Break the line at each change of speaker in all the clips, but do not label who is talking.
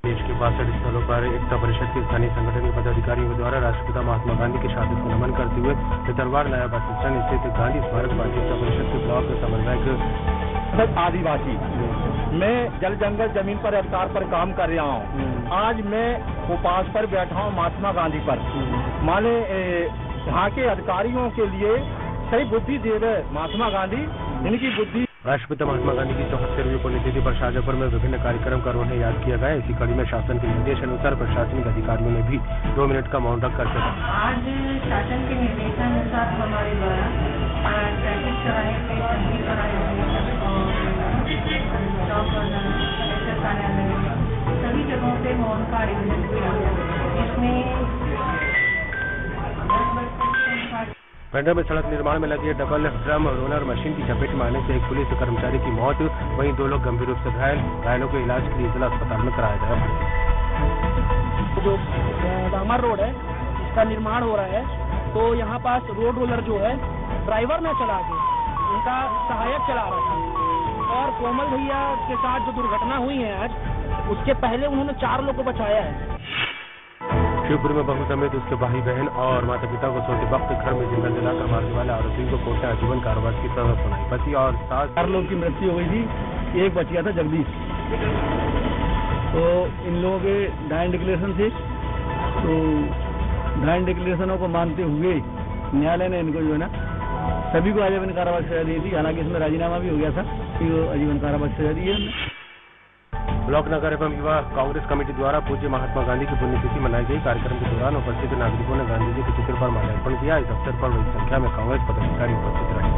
देश के 62 स्थलों पर एकता परिषद के स्थानीय संगठन के पदाधिकारियों द्वारा राष्ट्रपिता महात्मा गांधी की शहादत को नमन करते हुए भितरवाड़ नया बस स्टैंड स्थित गांधी स्मारक पर एकता परिषद के ब्लॉक समन्वयक
आदिवासी मैं जल जंगल जमीन पर अधिकार पर काम कर रहा हूँ। आज मैं उपास पर बैठा हूँ महात्मा गांधी पर। माने यहाँ के अधिकारियों के लिए सही बुद्धि दे रहे महात्मा गांधी, इनकी बुद्धि।
राष्ट्रपिता महात्मा गांधी की 74वीं पुण्यतिथि पर शाहजहांपुर में विभिन्न कार्यक्रम कर उन्हें याद किया गया। इसी कड़ी में शासन के निर्देश अनुसार प्रशासनिक अधिकारियों ने भी 2 मिनट का मौन रख करके
आज शासन के निर्देशानुसार हमारे द्वारा ट्रैफिक चौराहे पे तस्वीर बनाए सभी जगहों पे मौन का आयोजन किया गया। इसमें
पेंड्रा में सड़क निर्माण में लगी डबल ड्रम रोलर मशीन की चपेट में आने से एक पुलिस कर्मचारी की मौत, वहीं 2 लोग गंभीर रूप से घायलों को इलाज के लिए जिला अस्पताल में कराया गया।
जो डामर रोड है इसका निर्माण हो रहा है, तो यहाँ पास रोड रोलर जो है ड्राइवर ने चला के उनका सहायक चला रहा था, और कोमल भैया के साथ जो दुर्घटना हुई है आज, उसके पहले उन्होंने 4 लोगों को बचाया है।
शिवपुर में बहू समेत उसके भाई बहन और माता पिता को सोते वक्त घर में जिंदा जलाकर मारने वाले आरोपी को कोर्ट ने आजीवन कारावास की सजा सुनाई। पति और सास
4 लोगों की मृत्यु हो गई थी, एक बच गया था जगदीश। तो इन लोगों के डायन डिक्लेरेशन थे, तो डायन डिक्लेरेशनों को मानते हुए न्यायालय ने इनको जो है ना सभी को आजीवन कारावास सजा दी थी। हालांकि इसमें राजीनामा भी हो गया था कि वो आजीवन कारावास सजा दी है।
ब्लॉक नगर एवं युवा कांग्रेस कमेटी द्वारा पूज्य महात्मा गांधी की पुण्यतिथि मनाई गई। कार्यक्रम के दौरान उपस्थित नागरिकों ने गांधी जी के चित्र पर माल्यार्पण किया। इस अवसर पर बड़ी संख्या में कांग्रेस पदाधिकारी उपस्थित रहे।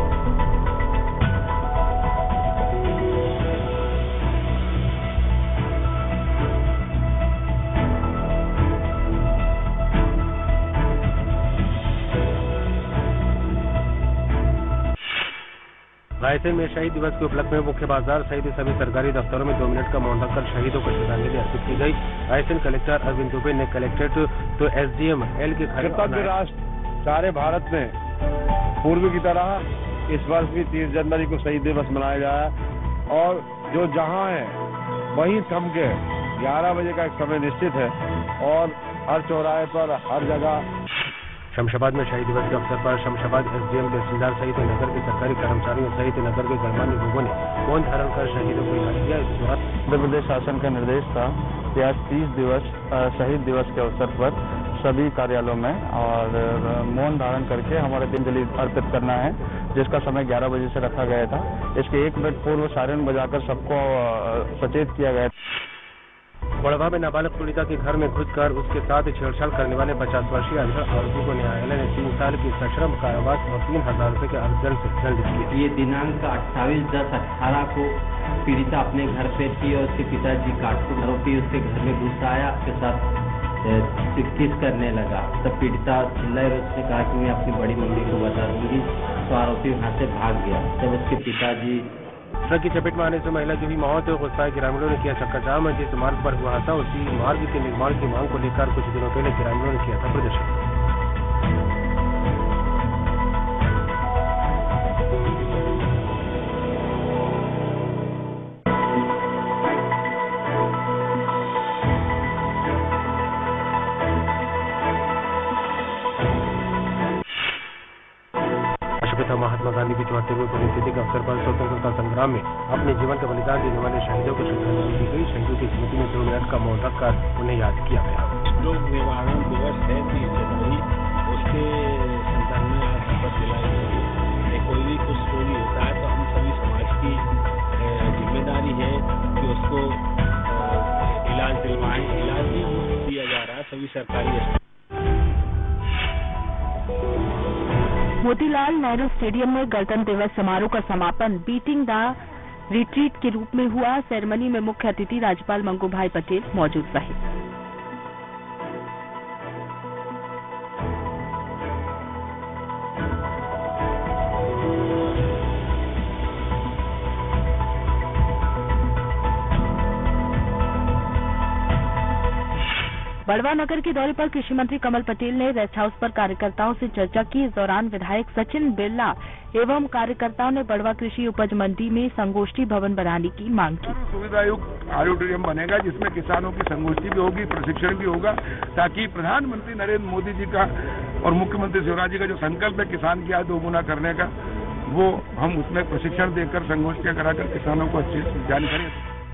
रायसेन में शहीद दिवस के उपलक्ष्य में मुख्य बाजार सहित सभी सरकारी दफ्तरों में 2 मिनट का मौन रखकर शहीदों को श्रद्धांजलि अर्पित की गई। रायसेन कलेक्टर अरविंद दुबे ने कलेक्ट्रेट तो एसडीएम एल के
कृतज्ञ राष्ट्र सारे भारत में पूर्व की तरह इस वर्ष भी 30 जनवरी को शहीद दिवस मनाया जाए, और जो जहां है वहीं थम के 11 बजे का एक समय निश्चित है, और हर चौराहे पर हर जगह।
शमशाबाद में शहीद दिवस के अवसर पर शमशाबाद एसडीएम तहसीलदार सहित नगर के सरकारी कर्मचारियों सहित नगर के गणमान्य लोगों ने मौन धारण कर शहीदों को याद किया। इस दौरान
उत्तर प्रदेश शासन का निर्देश था कि आज 30 दिवस शहीद दिवस के अवसर पर सभी कार्यालयों में और मौन धारण करके हमारे दिनजली अर्पित करना है, जिसका समय 11 बजे से रखा गया था। इसके 1 मिनट पूर्व सायरन बजाकर सबको सचेत किया गया।
बड़वा में नाबालिग पीड़िता के घर में घुसकर उसके साथ छेड़छाड़ करने वाले 50 वर्षीय अनपढ़ आरोपी को न्यायालय ने 3 साल की सश्रम कारावास और 3000 रुपए के अर्थदंड से दंडित किया।
ये दिनांक 28/10/18 को पीड़िता अपने घर पे थी और उसके पिताजी काटपुर आरोपी उसके घर में घुस आया, उसके साथ किस करने लगा। तब पीड़िता चिल्लाई और उसने कहा कि मैं अपनी बड़ी मम्मी को बता दूंगी, तो आरोपी वहाँ से भाग गया। तब उसके पिताजी
ट्रक की चपेट में आने से महिला की हुई मौत। गुस्साए ग्रामीणों ने किया चक्काजाम। जिस मार्ग पर हुआ था उसी मार्ग के निर्माण की मांग को लेकर कुछ दिनों पहले ग्रामीणों ने किया था प्रदर्शन। महात्मा गांधी की 74वीं पुण्यतिथि के अवसर पर स्वतंत्रता संग्राम में अपने जीवन का बलिदान देने वाले शहीदों को श्रद्धांजलि दी गई। शहीदों की स्मृति में 2 मिनट का मौन रखकर उन्हें याद किया गया।
लोक निवारण दिवस है 30 जनवरी, उसके संदर्भ में आज शपथ दिलाई गई। कोई भी कुछ चोरी होता है तो हम सभी समाज की जिम्मेदारी है कि उसको इलाज दिलवाएं। इलाज भी मुफ्त दिया जा रहा है सभी सरकारी।
मोतीलाल नेहरू स्टेडियम में गणतंत्र दिवस समारोह का समापन बीटिंग द रिट्रीट के रूप में हुआ। सेरेमनी में मुख्य अतिथि राज्यपाल मंगू भाई पटेल मौजूद रहे। बड़वा नगर के दौरे पर कृषि मंत्री कमल पटेल ने रेस्ट हाउस पर कार्यकर्ताओं से चर्चा की। इस दौरान विधायक सचिन बिरला एवं कार्यकर्ताओं ने बड़वा कृषि उपज मंडी में संगोष्ठी भवन बनाने की मांग की।
सुविधायुक्त ऑडिटोरियम बनेगा जिसमें किसानों की संगोष्ठी भी होगी, प्रशिक्षण भी होगा, ताकि प्रधानमंत्री नरेंद्र मोदी जी का और मुख्यमंत्री शिवराज जी का जो संकल्प है किसान की आय दोगुना करने का, वो हम उसमें प्रशिक्षण देकर संगोष्ठियां कराकर किसानों को अच्छी जानकारी।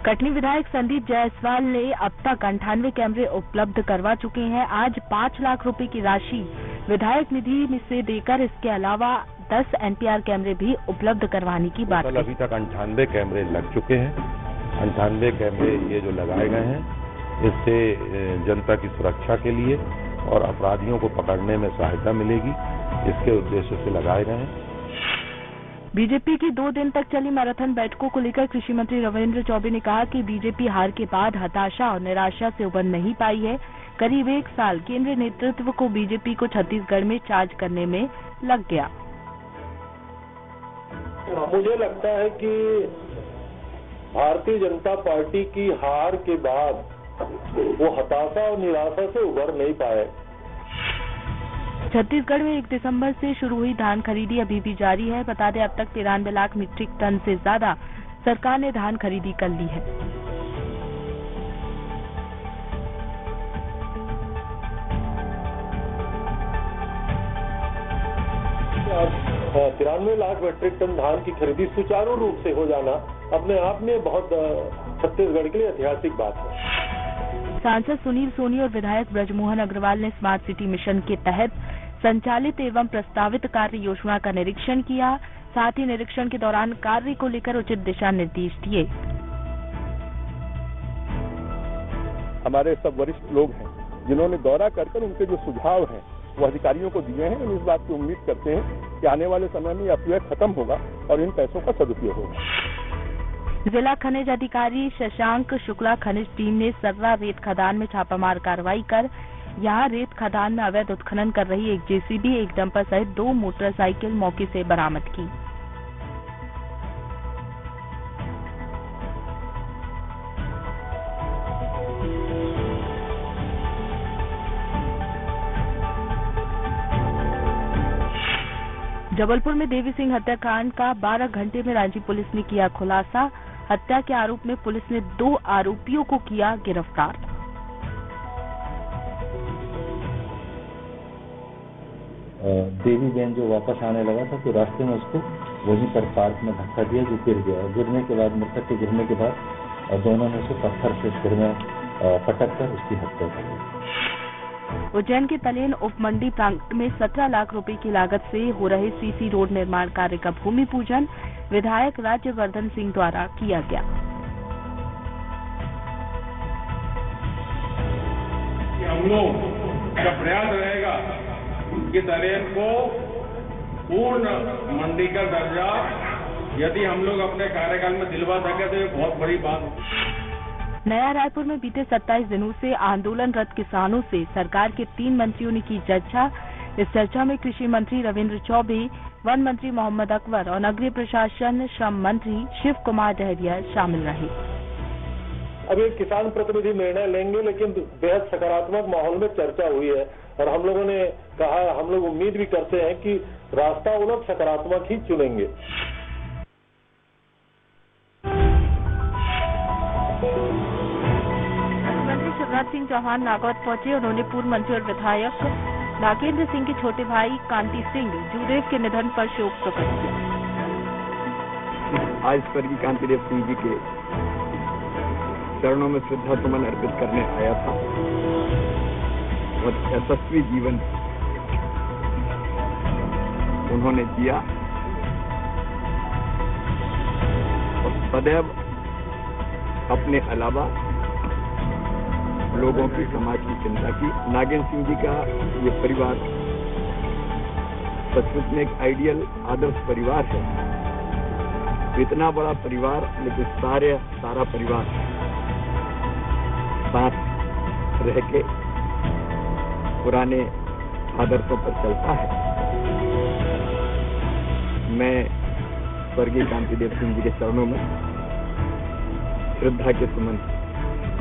कटनी विधायक संदीप जायसवाल ने अब तक 98 कैमरे उपलब्ध करवा चुके हैं। आज 5 लाख रुपए की राशि विधायक निधि से देकर इसके अलावा 10 NPR कैमरे भी उपलब्ध करवाने की बात की।
अभी तक 98 कैमरे लग चुके हैं। 98 कैमरे ये जो लगाए गए हैं, इससे जनता की सुरक्षा के लिए और अपराधियों को पकड़ने में सहायता मिलेगी, इसके उद्देश्य से लगाए गए हैं।
बीजेपी की 2 दिन तक चली मैराथन बैठकों को लेकर कृषि मंत्री रविंद्र चौबे ने कहा कि बीजेपी हार के बाद हताशा और निराशा से उबर नहीं पाई है। करीब 1 साल केंद्रीय नेतृत्व को बीजेपी को छत्तीसगढ़ में चार्ज करने में लग गया।
मुझे लगता है कि भारतीय जनता पार्टी की हार के बाद वो हताशा और निराशा से उबर नहीं पाए।
छत्तीसगढ़ में 1 दिसंबर से शुरू हुई धान खरीदी अभी भी जारी है। बता दें, अब तक 93 लाख मीट्रिक टन से ज्यादा सरकार ने धान खरीदी कर ली है।
अब 93 लाख मीट्रिक टन धान की खरीदी सुचारू रूप से हो जाना अपने आप में बहुत छत्तीसगढ़ के लिए ऐतिहासिक बात है।
सांसद सुनील सोनी और विधायक ब्रजमोहन अग्रवाल ने स्मार्ट सिटी मिशन के तहत संचालित एवं प्रस्तावित कार्य योजना का निरीक्षण किया। साथ ही निरीक्षण के दौरान कार्य को लेकर उचित दिशा निर्देश दिए।
हमारे सब वरिष्ठ लोग हैं जिन्होंने दौरा कर उनके जो सुझाव हैं वो अधिकारियों को दिए हैं। हम इस बात की उम्मीद करते हैं कि आने वाले समय में अपव्यय खत्म होगा और इन पैसों का सदुपयोग होगा।
जिला खनिज अधिकारी शशांक शुक्ला खनिज टीम ने सर्रा रेत खदान में छापामार कार्रवाई कर यहां रेत खदान में अवैध उत्खनन कर रही एक JCB, एक डंपर सहित 2 मोटरसाइकिल मौके से बरामद की। जबलपुर में देवी सिंह हत्याकांड का 12 घंटे में रांची पुलिस ने किया खुलासा। हत्या के आरोप में पुलिस ने 2 आरोपियों को किया गिरफ्तार।
देवी बहन जो वापस आने लगा था तो रास्ते में उसको वहीं पर पार्क में धक्का दिया जो गिर गया। गिरने के बाद मृतक के गिरने के बाद दोनों ने उसे पत्थर से सिर में पटक कर उसकी हत्या कर दी।
उज्जैन के तलेन उपमंडी प्रांगण में 17 लाख रुपए की लागत से हो रहे CC रोड निर्माण कार्य का भूमि पूजन विधायक राज्यवर्धन सिंह द्वारा किया गया।
हम लोग का प्रयास रहेगा कि तलेन को पूर्ण मंडी का दर्जा यदि हम लोग अपने कार्यकाल में दिलवा सके तो ये बहुत बड़ी बात है।
नया रायपुर में बीते 27 दिनों से आंदोलनरत किसानों से सरकार के 3 मंत्रियों ने की चर्चा। इस चर्चा में कृषि मंत्री रविंद्र चौबे, वन मंत्री मोहम्मद अकबर और नगरीय प्रशासन श्रम मंत्री शिव कुमार डहरिया शामिल रहे।
अभी किसान प्रतिनिधि निर्णय लेंगे, लेकिन बेहद सकारात्मक माहौल में चर्चा हुई है और हम लोगों ने कहा, हम लोग उम्मीद भी करते हैं कि रास्ता वो लोग सकारात्मक ही चुनेंगे।
मुख्यमंत्री शिवराज सिंह चौहान नागौद पहुंचे। उन्होंने पूर्व मंत्री और विधायक नागेंद्र सिंह के छोटे भाई कांति सिंह जूदेव के निधन पर शोक प्रकट किया।
आज स्वर्गीय कांतिदेव सिंह जी के चरणों में श्रद्धा सुमन अर्पित करने आया था। बहुत यशस्वी जीवन उन्होंने जिया और सदैव अपने अलावा लोगों की, समाज की चिंता की। नागेंद्र सिंह जी का ये परिवार सचमुच में एक आइडियल आदर्श परिवार है। इतना बड़ा परिवार लेकिन सारा परिवार साथ रह के पुराने आदर्शों पर चलता है। मैं स्वर्गीय कांतिदेव सिंह जी के चरणों में श्रद्धा के सुमन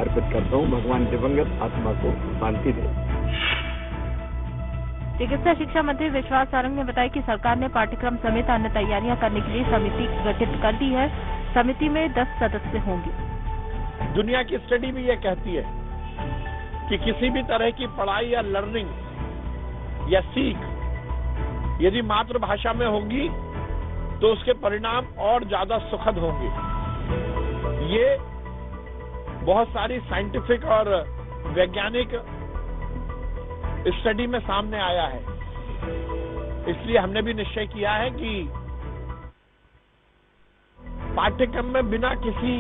अर्पित करता हूँ। भगवान दिवंगत आत्मा को शांति दे।
चिकित्सा शिक्षा मंत्री विश्वास सारंग ने बताया कि सरकार ने पाठ्यक्रम समेत अन्य तैयारियां करने के लिए समिति गठित कर दी है। समिति में 10 सदस्य होंगे।
दुनिया की स्टडी भी ये कहती है कि किसी भी तरह की पढ़ाई या लर्निंग या सीख यदि मातृभाषा में होगी तो उसके परिणाम और ज्यादा सुखद होंगे। ये बहुत सारी साइंटिफिक और वैज्ञानिक स्टडी में सामने आया है। इसलिए हमने भी निश्चय किया है कि पाठ्यक्रम में बिना किसी